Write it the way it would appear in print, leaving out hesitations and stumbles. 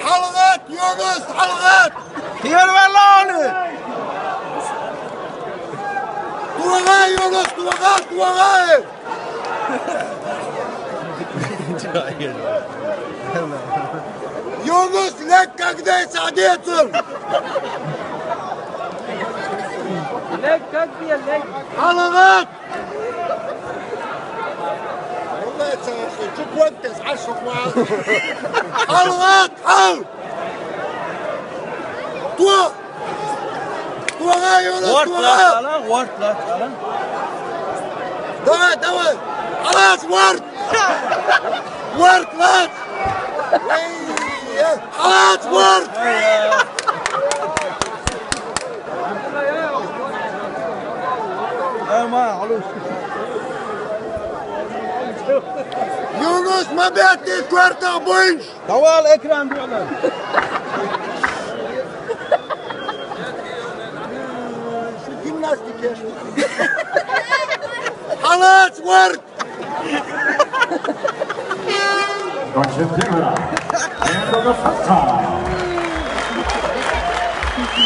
حلقات يونس حلقات خير والله توغاي يونس توغاي يونس لك كده سعديتم لك كده لك حلقات والله يا اخي شوف وانت عشرك معاك حلقات حل توغاي يونس توغاي ورد دواء خلاص ورد ورد خلاص ورد ما علوش يونس ما بيعطي كورتا بونش طوال اكرام بيعلن شو جيمناستيك يا شيخ خلاص ورد Deutsche Timmerer. And the first time.